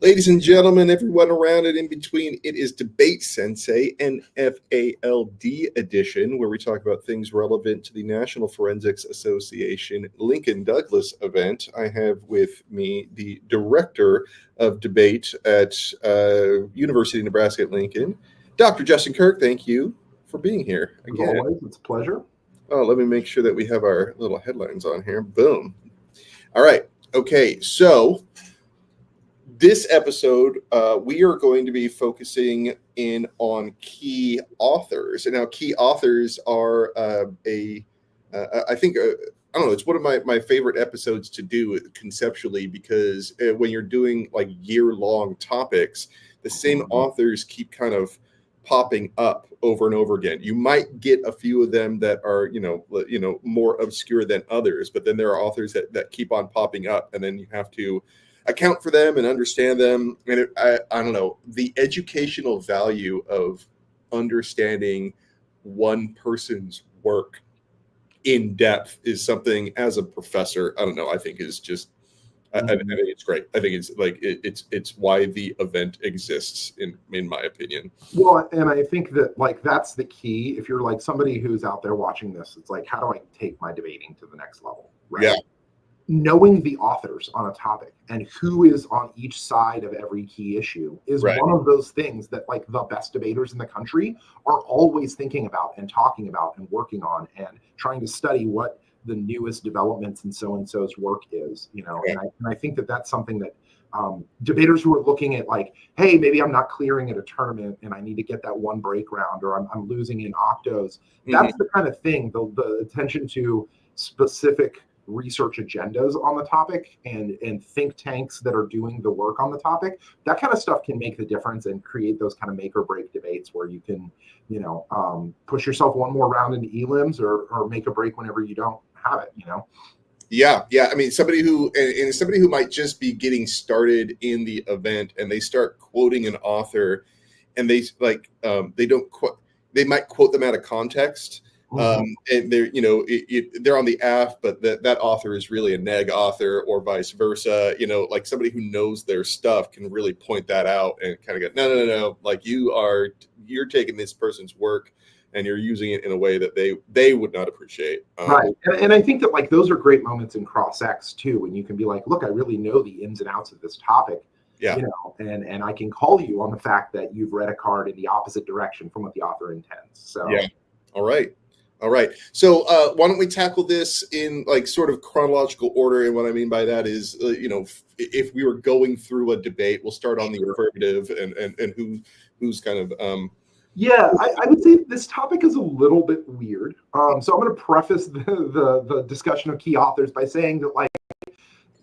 Ladies and gentlemen, everyone around and in between, it is Debate Sensei, NFA-LD Edition, where we talk about things relevant to the National Forensics Association Lincoln-Douglas event. I have with me the director of debate at University of Nebraska-Lincoln, Dr. Justin Kirk. Thank you for being here again. As always, it's a pleasure. Oh, let me make sure that we have our little headlines on here. Boom. All right. Okay. So this episode, we are going to be focusing in on key authors. And now key authors are I think, I don't know, it's one of my favorite episodes to do conceptually, because when you're doing like year-long topics, the same authors keep kind of popping up over and over again. You might get a few of them that are, more obscure than others, but then there are authors that keep on popping up, and then you have to account for them and understand them. And I don't know, the educational value of understanding one person's work in depth is something, as a professor, I don't know, I think is just, I think it's great. I think it's like, it's why the event exists, in my opinion. Well, and I think that like, that's the key. If you're like somebody who's out there watching this, it's like, how do I take my debating to the next level? Right? Yeah. Knowing the authors on a topic and who is on each side of every key issue is one of those things that like the best debaters in the country are always thinking about and talking about and working on and trying to study what the newest developments in so-and-so's work is, and I think that that's something that debaters who are looking at like, hey, maybe I'm not clearing at a tournament and I need to get that one break round, or I'm losing in octos. That's the kind of thing, the attention to specific research agendas on the topic and think tanks that are doing the work on the topic. That kind of stuff can make the difference and create those kind of make or break debates where you can, push yourself one more round into elims or make a break whenever you don't have it, Yeah. I mean, somebody who might just be getting started in the event and they start quoting an author and they like, they might quote them out of context. And they're, they're on the AF, but that author is really a neg author, or vice versa. Like somebody who knows their stuff can really point that out and kind of go, no. Like you're taking this person's work and you're using it in a way that they would not appreciate. Right. And I think that like those are great moments in cross-ex too, when you can be like, look, I really know the ins and outs of this topic. Yeah. And I can call you on the fact that you've read a card in the opposite direction from what the author intends. So yeah. All right. So why don't we tackle this in like sort of chronological order? And what I mean by that is, if we were going through a debate, we'll start on the affirmative and who's kind of. I would say this topic is a little bit weird. So I'm going to preface the discussion of key authors by saying that like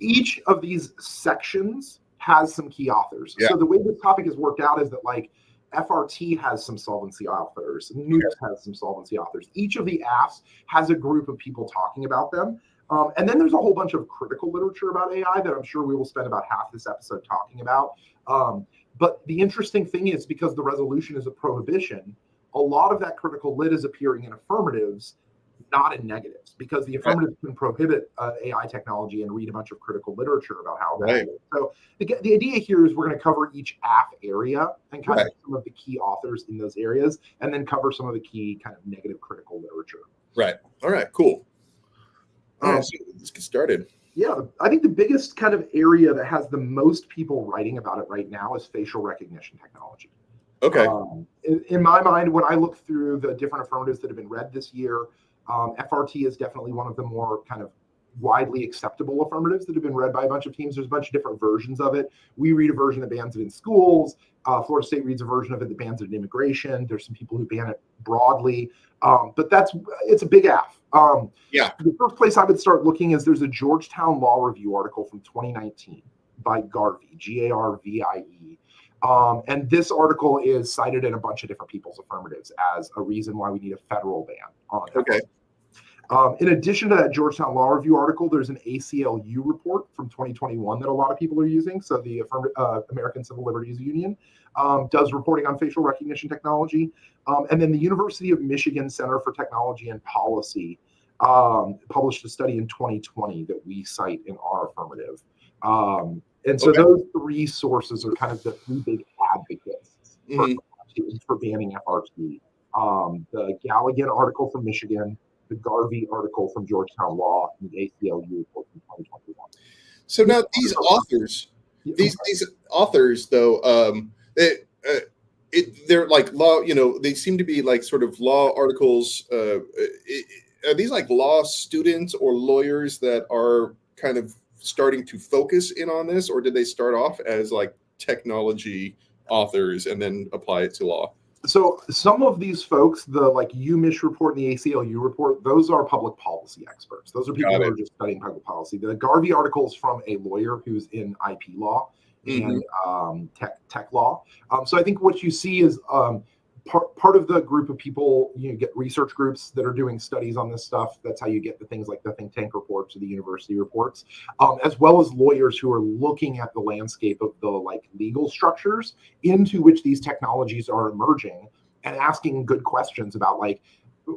each of these sections has some key authors. Yeah. So the way this topic is worked out is that like FRT has some solvency authors, Newt has some solvency authors. Each of the AFs has a group of people talking about them. And then there's a whole bunch of critical literature about AI that I'm sure we will spend about half this episode talking about. But the interesting thing is, because the resolution is a prohibition, a lot of that critical lit is appearing in affirmatives, not in negatives, because the affirmative can prohibit AI technology and read a bunch of critical literature about how that is. So the idea here is we're going to cover each AF area and kind of some of the key authors in those areas, and then cover some of the key kind of negative critical literature. Right. All right, cool. All right, so let's get started. Yeah, I think the biggest kind of area that has the most people writing about it right now is facial recognition technology. Okay. In my mind, when I look through the different affirmatives that have been read this year, FRT is definitely one of the more kind of widely acceptable affirmatives that have been read by a bunch of teams. There's a bunch of different versions of it. We read a version that bans it in schools. Florida State reads a version of it that bans it in immigration. There's some people who ban it broadly. But it's a big AF. The first place I would start looking is there's a Georgetown Law Review article from 2019 by Garvey, Garvie. And this article is cited in a bunch of different people's affirmatives as a reason why we need a federal ban on it. Okay. In addition to that Georgetown Law Review article, there's an ACLU report from 2021 that a lot of people are using. So the American Civil Liberties Union does reporting on facial recognition technology. And then the University of Michigan Center for Technology and Policy published a study in 2020 that we cite in our affirmative. And so Okay. those three sources are kind of the three big advocates for banning FRT. The Galligan article from Michigan, the Garvey article from Georgetown Law, and the ACLU report from 2021. So now these authors, though, they're like law. They seem to be like sort of law articles. Are these like law students or lawyers that are kind of starting to focus in on this, or did they start off as like technology authors and then apply it to law? So some of these folks, the like UMich report and the ACLU report, those are public policy experts. Those are people who are just studying public policy. The Garvey article is from a lawyer who's in IP law and tech law. So I think what you see is part of the group of people, you get research groups that are doing studies on this stuff. That's how you get the things like the think tank reports or the university reports, as well as lawyers who are looking at the landscape of the like legal structures into which these technologies are emerging and asking good questions about like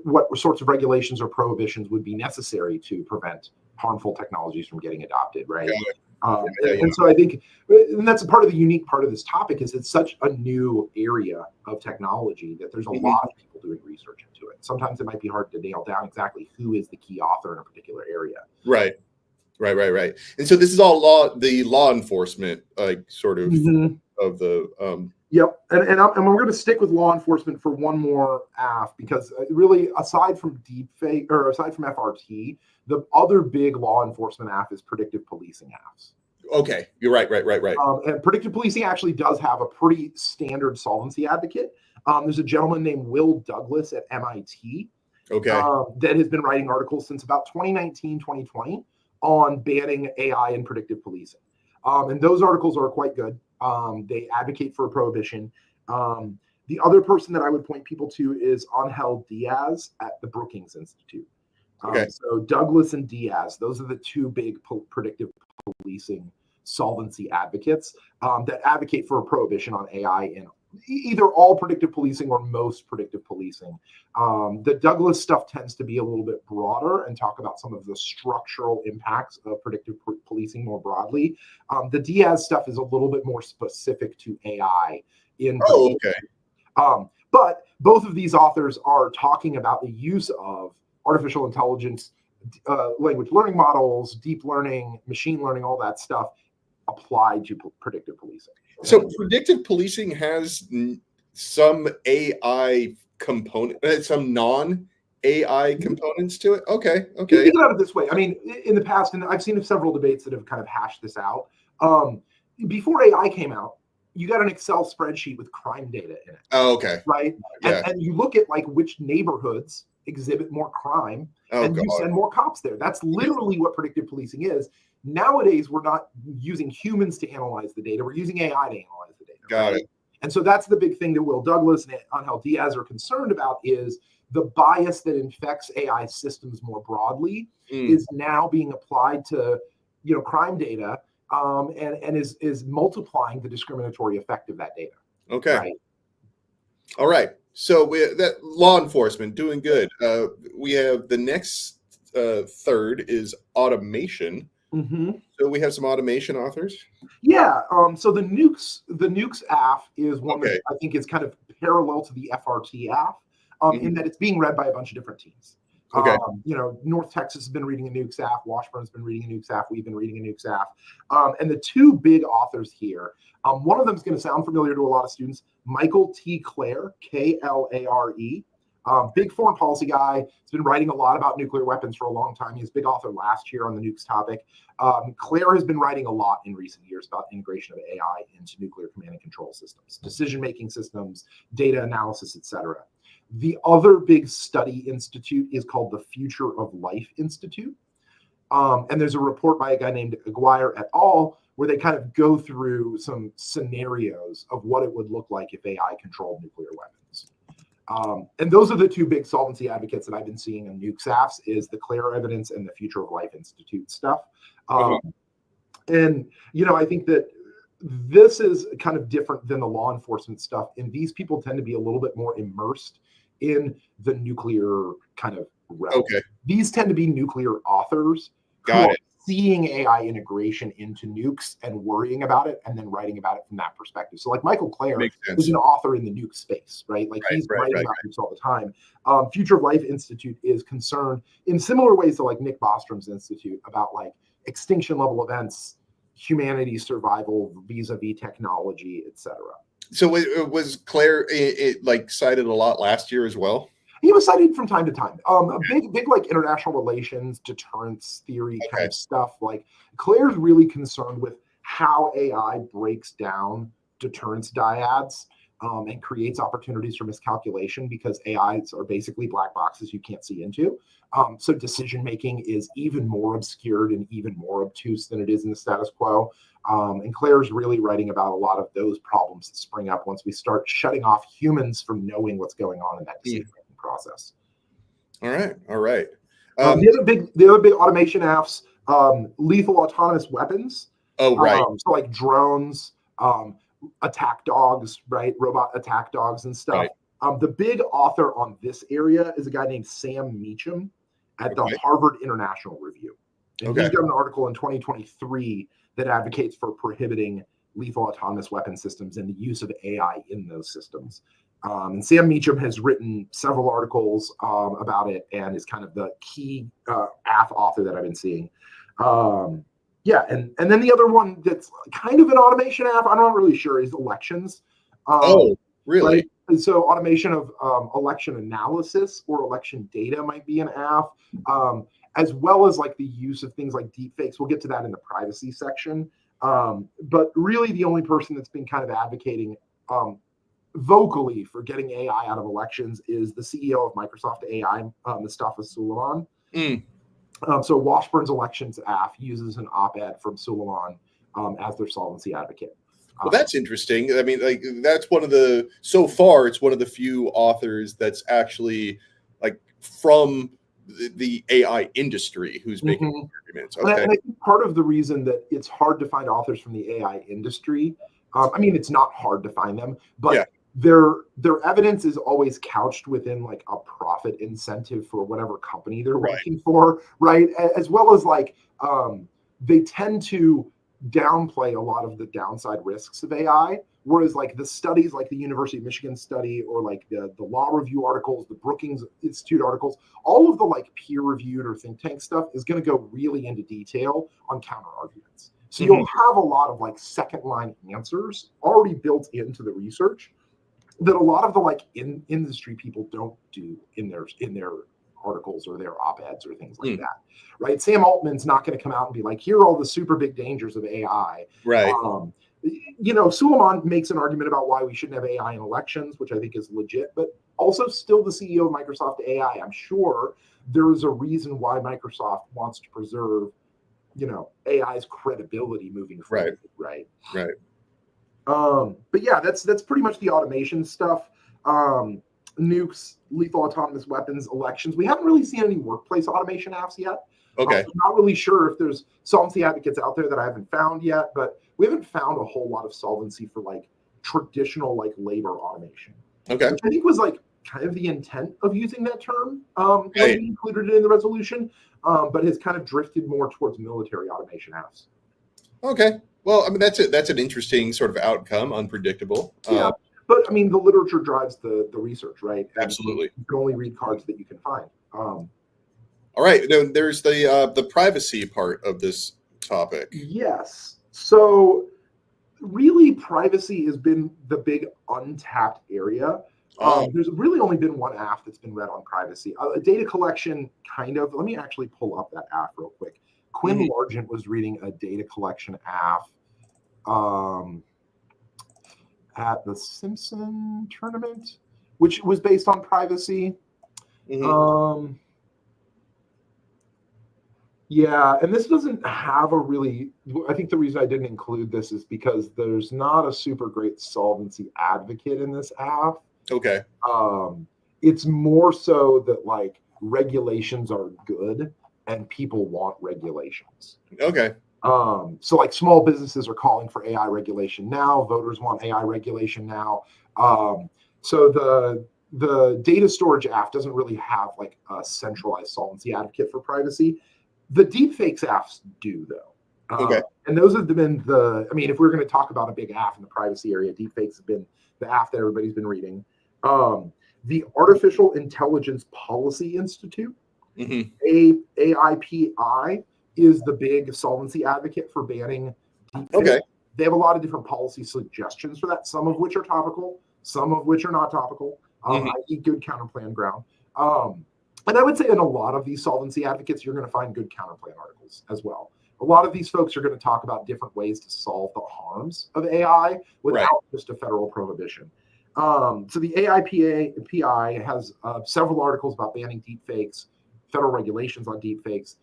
what sorts of regulations or prohibitions would be necessary to prevent harmful technologies from getting adopted, right? And so I think, and that's a part of the unique part of this topic, is it's such a new area of technology that there's a lot of people doing research into it. Sometimes it might be hard to nail down exactly who is the key author in a particular area. Right. And so this is all the law enforcement, like sort of of the. Yep, and we're going to stick with law enforcement for one more AF, because really, aside from deepfake or aside from FRT, the other big law enforcement AF is predictive policing AFs. Okay, you're right. And predictive policing actually does have a pretty standard solvency advocate. There's a gentleman named Will Douglas at MIT that has been writing articles since about 2019, 2020 on banning AI and predictive policing. And those articles are quite good. They advocate for a prohibition. The other person that I would point people to is Angel Diaz at the Brookings Institute. So Douglas and Diaz, those are the two big predictive policing solvency advocates that advocate for a prohibition on AI in either all predictive policing or most predictive policing. The Douglas stuff tends to be a little bit broader and talk about some of the structural impacts of predictive policing more broadly. The Diaz stuff is a little bit more specific to AI. But both of these authors are talking about the use of artificial intelligence, language learning models, deep learning, machine learning, all that stuff applied to predictive policing. So predictive policing has some AI component, some non-AI components to it. Okay. You think about it this way. I mean, in the past, and I've seen several debates that have kind of hashed this out. Before AI came out, you got an Excel spreadsheet with crime data in it. Oh, okay. Right. And you look at like which neighborhoods exhibit more crime, and you send more cops there. That's literally what predictive policing is. Nowadays, we're not using humans to analyze the data. We're using AI to analyze the data. Got it. And so that's the big thing that Will Douglas and Angel Diaz are concerned about, is the bias that infects AI systems more broadly is now being applied to, crime data, and is multiplying the discriminatory effect of that data. Okay. Right? All right. So that law enforcement doing good. We have the next third is automation. So we have some automation authors. Yeah. So the nukes AF is one that I think is kind of parallel to the FRT AF in that it's being read by a bunch of different teams. North Texas has been reading a nukes AF, Washburn's been reading a nukes AF, we've been reading a nukes AF. And the two big authors here, one of them is going to sound familiar to a lot of students, Michael T. Clare, Klare. Big foreign policy guy. He's been writing a lot about nuclear weapons for a long time. He was a big author last year on the nukes topic. Clare has been writing a lot in recent years about integration of AI into nuclear command and control systems, decision-making systems, data analysis, etc. The other big study institute is called the Future of Life Institute. And there's a report by a guy named Aguirre et al., where they kind of go through some scenarios of what it would look like if AI controlled nuclear weapons. And those are the two big solvency advocates that I've been seeing in nukes AFs, is the Clare Evidence and the Future of Life Institute stuff. And, I think that this is kind of different than the law enforcement stuff. And these people tend to be a little bit more immersed in the nuclear kind of realm. These tend to be nuclear authors who are seeing AI integration into nukes and worrying about it and then writing about it from that perspective. So like Michael Clare Makes is sense. an author in the nuke space, right? Like he's writing about nukes all the time. Future of Life Institute is concerned in similar ways to like Nick Bostrom's institute about like extinction level events, humanity survival vis-a-vis technology, etc. So was Claire like cited a lot last year as well? He was cited from time to time. A big like international relations, deterrence theory kind of stuff. Like Claire's really concerned with how AI breaks down deterrence dyads and creates opportunities for miscalculation, because AIs are basically black boxes you can't see into. So decision making is even more obscured and even more obtuse than it is in the status quo. And Claire's really writing about a lot of those problems that spring up once we start shutting off humans from knowing what's going on in that decision making process. All right. The other big automation apps, lethal autonomous weapons. Oh, right. So like drones, attack dogs, right? Robot attack dogs and stuff. Right. The big author on this area is a guy named Sam Meacham at the Harvard International Review. And he's got an article in 2023 that advocates for prohibiting lethal autonomous weapon systems and the use of AI in those systems. And Sam Meacham has written several articles about it and is kind of the key AF author that I've been seeing. And then the other one that's kind of an automation app, I'm not really sure, is elections. Oh, really? Right? And so automation of election analysis or election data might be an app, as well as like the use of things like deepfakes. We'll get to that in the privacy section. But really the only person that's been kind of advocating vocally for getting AI out of elections is the CEO of Microsoft AI, Mustafa Suleyman. So Washburn's Elections app uses an op-ed from Suleyman as their solvency advocate. Well, that's interesting. I mean, like that's so far, it's one of the few authors that's actually like from the AI industry who's making arguments. Okay. And I think part of the reason that it's hard to find authors from the AI industry, I mean, it's not hard to find them, but their evidence is always couched within like a profit incentive for whatever company they're working for, right? As well as like they tend to downplay a lot of the downside risks of AI, whereas like the studies like the University of Michigan study or like the law review articles, the Brookings Institute articles, all of the like peer-reviewed or think tank stuff is going to go really into detail on counter arguments. So you'll have a lot of like second line answers already built into the research that a lot of the like industry people don't do in their articles or their op-eds or things like that, right? Sam Altman's not going to come out and be like, here are all the super big dangers of AI. Right. Suleyman makes an argument about why we shouldn't have AI in elections, which I think is legit, but also still the CEO of Microsoft AI. I'm sure there is a reason why Microsoft wants to preserve, AI's credibility moving forward, right? But yeah, that's pretty much the automation stuff. Nukes, lethal autonomous weapons, elections. We haven't really seen any workplace automation apps yet. Okay. I'm not really sure if there's solvency advocates out there that I haven't found yet, but we haven't found a whole lot of solvency for like traditional like labor automation. Okay. Which I think was like kind of the intent of using that term when we included it in the resolution, but has kind of drifted more towards military automation apps. Okay. Well, I mean, that's an interesting sort of outcome, unpredictable. Yeah. But I mean, the literature drives the research, right? And absolutely. You can only read cards that you can find. All right. Now, there's the privacy part of this topic. Yes. So really, privacy has been the big untapped area. There's really only been one app that's been read on privacy. Data collection, kind of. Let me actually pull up that app real quick. Quinn Largent was reading a data collection app at the Simpson tournament, which was based on privacy. Yeah, and this doesn't have I think the reason I didn't include this is because there's not a super great solvency advocate in this app. Okay. It's more so that like regulations are good and people want regulations. Okay. So like small businesses are calling for AI regulation now. Voters want AI regulation now. So the data storage app doesn't really have like a centralized solvency advocate for privacy. The deepfakes apps do, though. Okay. And those have been if we're going to talk about a big app in the privacy area, deepfakes have been the app that everybody's been reading. The Artificial Intelligence Policy Institute, AIPI, is the big solvency advocate for banning deepfakes. Okay. They have a lot of different policy suggestions for that, some of which are topical, some of which are not topical, i.e. good counterplan ground. And I would say in a lot of these solvency advocates, you're going to find good counterplan articles as well. A lot of these folks are going to talk about different ways to solve the harms of AI without just a federal prohibition. So the AIPI has several articles about banning deepfakes, federal regulations on deepfakes.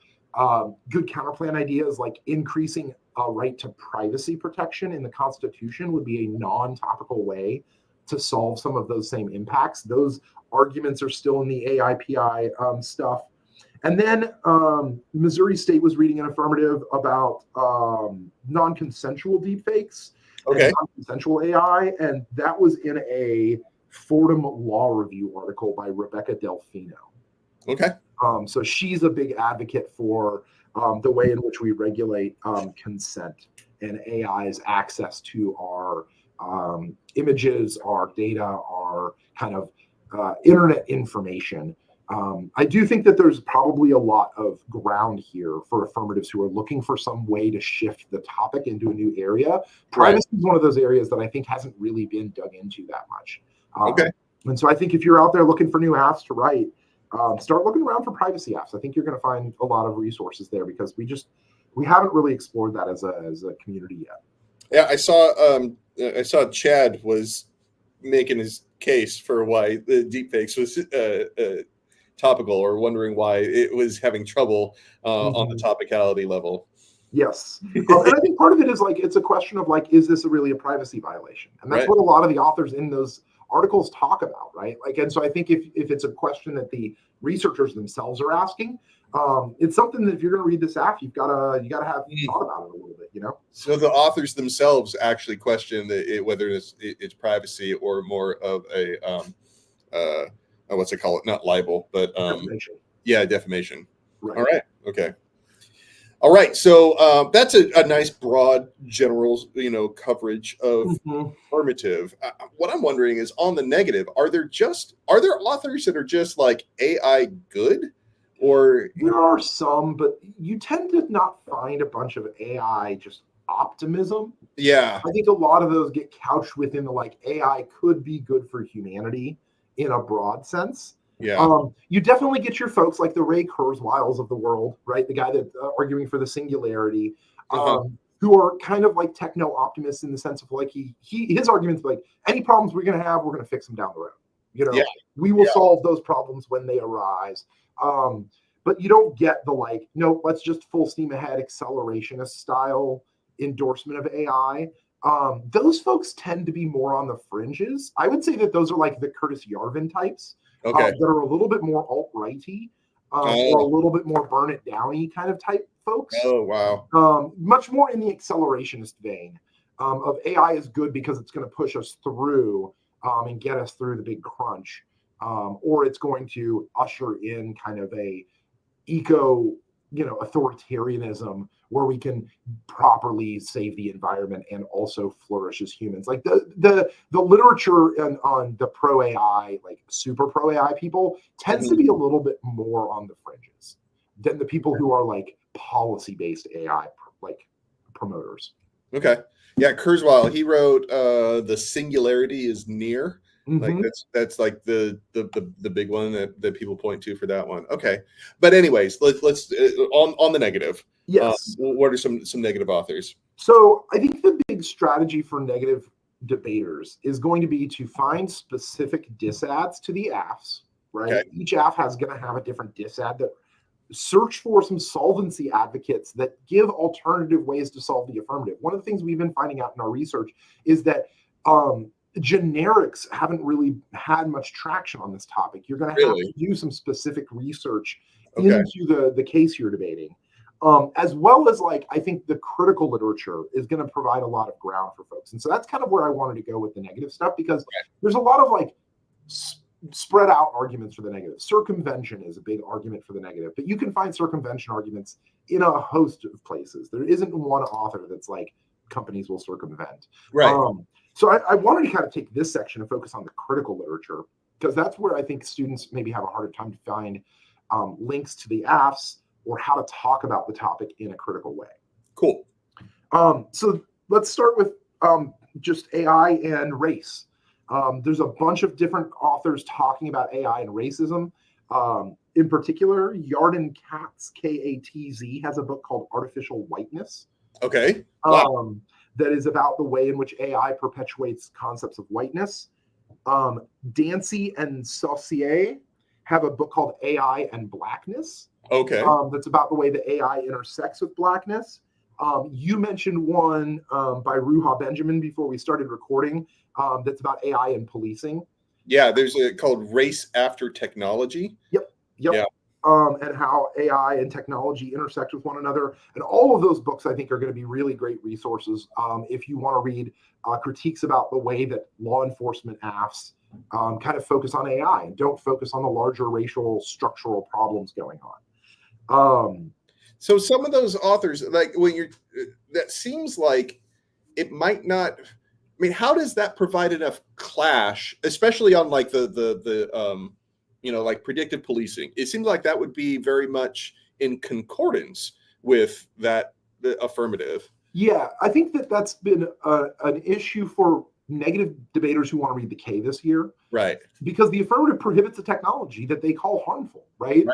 Good counterplan ideas like increasing a right to privacy protection in the Constitution would be a non-topical way to solve some of those same impacts. Those arguments are still in the AIPI stuff. And then Missouri State was reading an affirmative about non-consensual deepfakes and non-consensual AI, and that was in a Fordham Law Review article by Rebecca Delfino. Okay. So she's a big advocate for the way in which we regulate consent and AI's access to our images, our data, our kind of internet information. I do think that there's probably a lot of ground here for affirmatives who are looking for some way to shift the topic into a new area. Privacy is one of those areas that I think hasn't really been dug into that much. And so I think if you're out there looking for new apps to write, start looking around for privacy apps. I think you're going to find a lot of resources there because we haven't really explored that as a community yet. Yeah, I saw Chad was making his case for why the deepfakes was topical, or wondering why it was having trouble on the topicality level. Yes. And I think part of it is it's a question of is this really a privacy violation? And that's what a lot of the authors in those articles talk about, right? And so I think if it's a question that the researchers themselves are asking, it's something that if you're going to read this app, you gotta have thought about it a little bit, So the authors themselves actually question whether it's privacy or more of a what's it called? Not libel, but defamation. Yeah, defamation. Right. All right. Okay. All right. So that's a nice broad general coverage of affirmative. What I'm wondering is on the negative, are there authors that are just like AI good? Or there are some, but you tend to not find a bunch of AI just optimism. Yeah. I think a lot of those get couched within the AI could be good for humanity in a broad sense. Yeah. You definitely get your folks like the Ray Kurzweils of the world, right? The guy that's arguing for the singularity, who are kind of like techno optimists in the sense of his arguments any problems we're going to have, we're going to fix them down the road. We will solve those problems when they arise. But you don't get the no, let's just full steam ahead accelerationist style endorsement of AI. Those folks tend to be more on the fringes. I would say that those are the Curtis Yarvin types that are a little bit more alt-righty or a little bit more burn it downy kind of type folks. Oh, wow. Much more in the accelerationist vein of AI is good because it's going to push us through and get us through the big crunch. Or it's going to usher in kind of a authoritarianism where we can properly save the environment and also flourish as humans. The literature on the pro AI, super pro AI people tends to be a little bit more on the fringes than the people who are policy-based AI promoters. Okay. Yeah, Kurzweil, he wrote The Singularity is Near. That's the big one that people point to for that one. Okay, but anyways, let's on the negative. Yes. What are some negative authors? So I think the big strategy for negative debaters is going to be to find specific disads to the AFs. Right. Okay. Each AF going to have a different disad. That search for some solvency advocates that give alternative ways to solve the affirmative. One of the things we've been finding out in our research is that generics haven't really had much traction on this topic. You're going to have to do some specific research into the case you're debating, as well as I think the critical literature is going to provide a lot of ground for folks. And so that's kind of where I wanted to go with the negative stuff, because there's a lot of spread out arguments for the negative. Circumvention is a big argument for the negative, but you can find circumvention arguments in a host of places. There isn't one author that's like companies will circumvent. Right. So I wanted to kind of take this section and focus on the critical literature, because that's where I think students maybe have a harder time to find links to the AFs or how to talk about the topic in a critical way. Cool. So let's start with just AI and race. There's a bunch of different authors talking about AI and racism. In particular, Yarden Katz, K-A-T-Z, has a book called Artificial Whiteness. Okay. Wow. That is about the way in which AI perpetuates concepts of whiteness. Dancy and Saucier have a book called AI and Blackness. Okay. That's about the way that AI intersects with Blackness. You mentioned one by Ruha Benjamin before we started recording that's about AI and policing. Yeah, there's a called Race After Technology. Yep. Yeah. And how AI and technology intersect with one another. And all of those books, I think, are going to be really great resources if you want to read critiques about the way that law enforcement AFs kind of focus on AI and don't focus on the larger racial structural problems going on. So some of those authors, like when you're, that seems like it might not. I mean, how does that provide enough clash, especially on like the like predictive policing? It seems like that would be very much in concordance with the affirmative. Yeah, I think that's been an issue for negative debaters who want to read the K this year. Right. Because the affirmative prohibits a technology that they call harmful, right?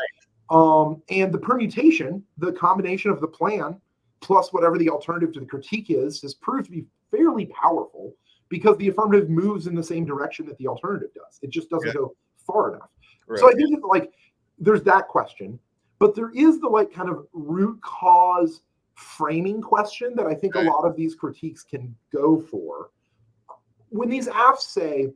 And the permutation, the combination of the plan plus whatever the alternative to the critique is, has proved to be fairly powerful because the affirmative moves in the same direction that the alternative does. It just doesn't go far enough. Right. So I think that, like, there's that question, but there is the like kind of root cause framing question that I think a lot of these critiques can go for. When these AFs say,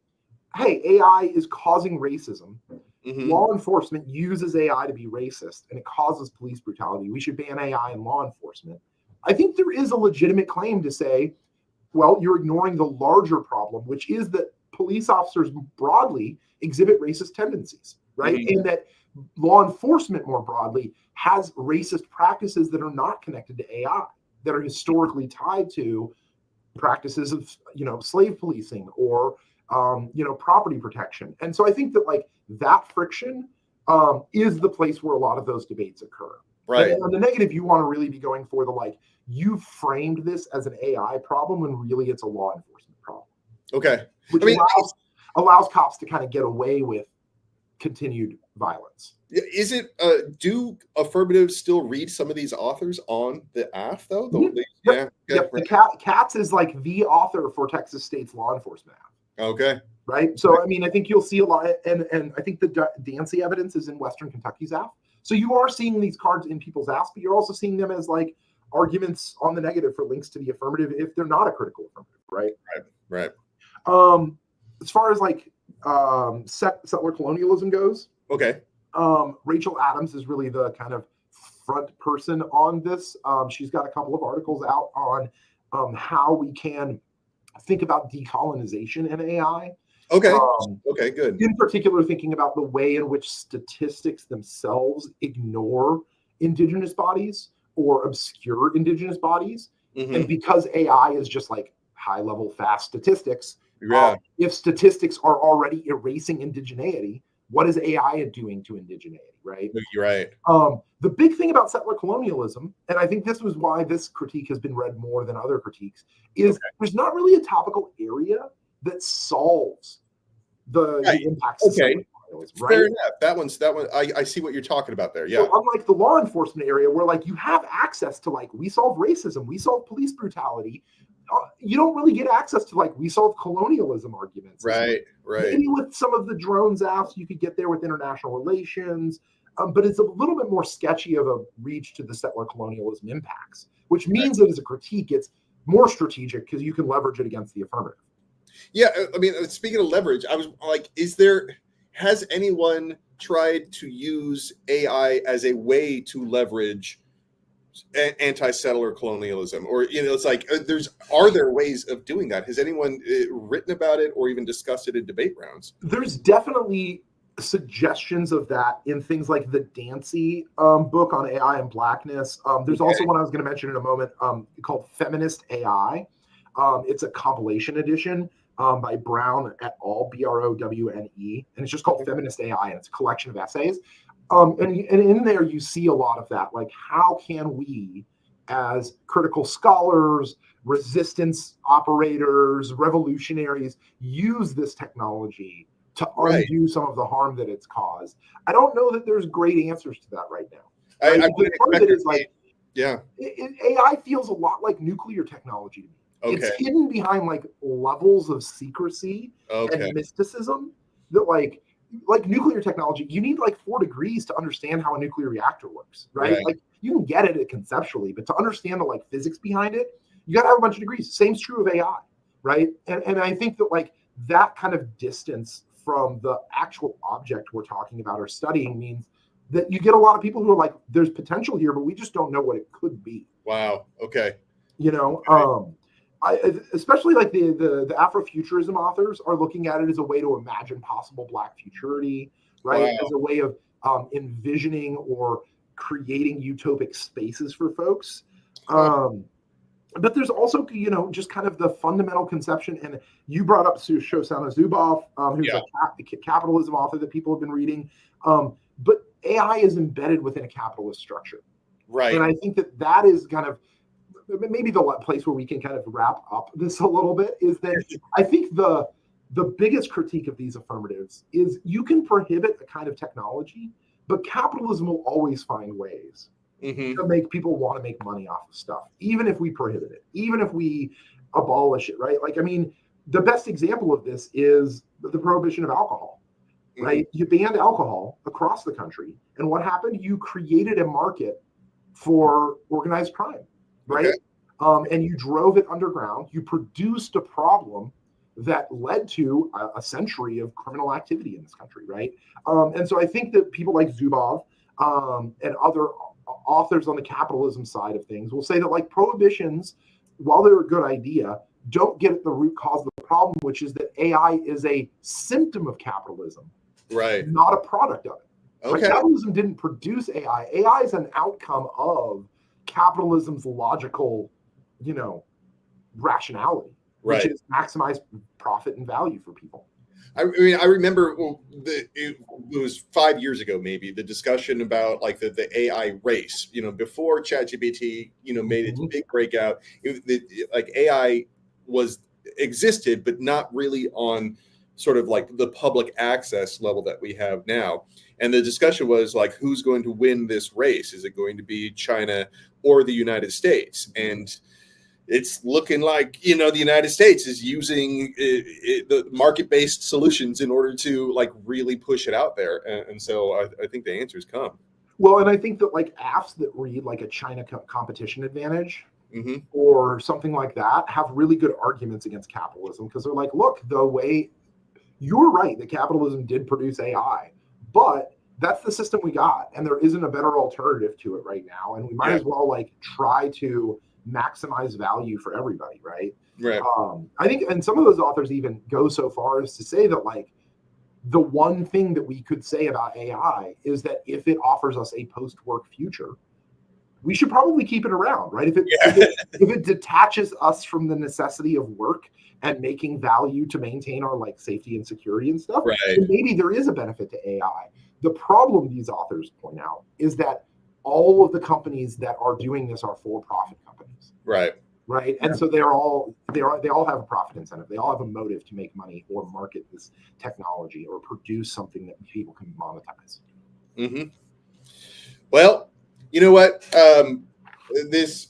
hey, AI is causing racism, law enforcement uses AI to be racist, and it causes police brutality, we should ban AI in law enforcement. I think there is a legitimate claim to say, well, you're ignoring the larger problem, which is that police officers broadly exhibit racist tendencies, right? And that law enforcement more broadly has racist practices that are not connected to AI, that are historically tied to practices of, slave policing or, property protection. And so I think that like that friction is the place where a lot of those debates occur. Right. And on the negative, you want to really be going for the like, you framed this as an AI problem when really it's a law enforcement problem. Okay. Which allows cops to kind of get away with continued violence. Is it, do affirmatives still read some of these authors on the AF though? Yep. The Katz is like the author for Texas State's law enforcement AF. Okay. Right. So, I mean, I think you'll see a lot, and I think the Dancy evidence is in Western Kentucky's AF. So you are seeing these cards in people's AFs, but you're also seeing them as like arguments on the negative for links to the affirmative if they're not a critical affirmative, right? As far as like settler colonialism goes, Rachel Adams is really the kind of front person on this. She's got a couple of articles out on how we can think about decolonization in AI. Okay, good. In particular, thinking about the way in which statistics themselves ignore indigenous bodies or obscure indigenous bodies. And because AI is just like high-level fast statistics, if statistics are already erasing indigeneity, what is AI doing to indigeneity, right? You're right. The big thing about settler colonialism, and I think this was why this critique has been read more than other critiques, is there's not really a topical area that solves the impacts of settler colonialism, right? Fair enough. That one. I see what you're talking about there. Yeah. So unlike the law enforcement area, where like you have access to like we solve racism, we solve police brutality, you don't really get access to like we solve colonialism arguments. Right. Maybe with some of the drones apps, you could get there with international relations, but it's a little bit more sketchy of a reach to the settler colonialism impacts, which means that as a critique, it's more strategic because you can leverage it against the affirmative. Yeah, I mean, speaking of leverage, I was like, has anyone tried to use AI as a way to leverage anti-settler colonialism, or it's like are there ways of doing that? Has anyone written about it or even discussed it in debate rounds? There's definitely suggestions of that in things like the Dancy book on AI and blackness. There's also one I was going to mention in a moment called Feminist AI. It's a compilation edition by Brown et al., Browne, and it's just called Feminist AI, and it's a collection of essays. And in there, you see a lot of that. Like, how can we, as critical scholars, resistance operators, revolutionaries, use this technology to undo some of the harm that it's caused? I don't know that there's great answers to that right now. Right? Part of it is like, AI feels a lot like nuclear technology to me. It's hidden behind like levels of secrecy and mysticism that like nuclear technology, you need like 4 degrees to understand how a nuclear reactor works, right? Like you can get it conceptually, but to understand the like physics behind it, you got to have a bunch of degrees. Same's true of AI, right? And I think that like that kind of distance from the actual object we're talking about or studying means that you get a lot of people who are like, there's potential here, but we just don't know what it could be. Wow. Okay. Especially like the Afrofuturism authors are looking at it as a way to imagine possible Black futurity, right? As a way of envisioning or creating utopic spaces for folks. But there's also, just kind of the fundamental conception, and you brought up Shoshana Zuboff, who's a capitalism author that people have been reading. But AI is embedded within a capitalist structure. Right. And I think that is kind of maybe the place where we can kind of wrap up this a little bit is that I think the biggest critique of these affirmatives is you can prohibit a kind of technology, but capitalism will always find ways to make people want to make money off of stuff, even if we prohibit it, even if we abolish it, right? Like, I mean, the best example of this is the prohibition of alcohol, right? You banned alcohol across the country, and what happened? You created a market for organized crime. Right. And you drove it underground. You produced a problem that led to a century of criminal activity in this country. Right. And so I think that people like Zuboff and other authors on the capitalism side of things will say that like prohibitions, while they're a good idea, don't get at the root cause of the problem, which is that AI is a symptom of capitalism, right? Not a product of it. Okay. Like, capitalism didn't produce AI. AI is an outcome of capitalism's logical, rationality, which is maximize profit and value for people. I mean, I remember it was 5 years ago, maybe, the discussion about like the AI race. Before ChatGPT, made its big breakout. Like AI existed, but not really on sort of like the public access level that we have now. And the discussion was like, who's going to win this race? Is it going to be China or the United States? And it's looking like, the United States is using the market-based solutions in order to like really push it out there. And so I think the answers come. Well, and I think that like apps that read like a China competition advantage or something like that have really good arguments against capitalism, because they're like, look, the way you're right that capitalism did produce AI, but that's the system we got, and there isn't a better alternative to it right now, and we might as well like try to maximize value for everybody, right? I think, and some of those authors even go so far as to say that like the one thing that we could say about AI is that if it offers us a post-work future, we should probably keep it around, right? If it detaches us from the necessity of work and making value to maintain our like safety and security and stuff, then maybe there is a benefit to AI. The problem these authors point out is that all of the companies that are doing this are for-profit companies. Right. And so they all have a profit incentive. They all have a motive to make money or market this technology or produce something that people can monetize. Well, you know what? This,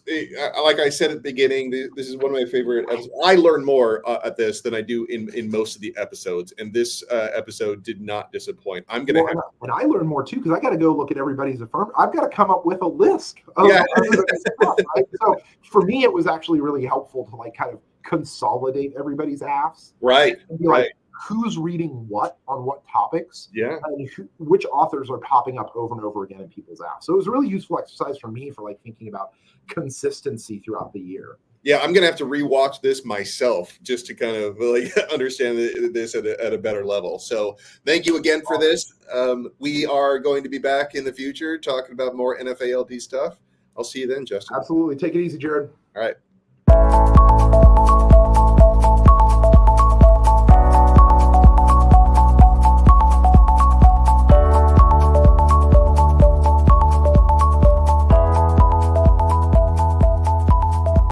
like I said at the beginning, this is one of my favorite episodes. I learn more at this than I do in most of the episodes, and this episode did not disappoint. And I learn more too, because I got to go look at everybody's affirmative. I've got to come up with a list of stuff, right? So for me, it was actually really helpful to like kind of consolidate everybody's AFs. Right. And be like, who's reading what on what topics, Yeah. and which authors are popping up over and over again in people's apps. So it was a really useful exercise for me for like thinking about consistency throughout the year. Yeah, I'm gonna have to rewatch this myself just to kind of like understand this at a better level. So thank you again for this. We are going to be back in the future talking about more NFA-LD stuff. I'll see you then, Justin. Absolutely. Take it easy, Jared. All right.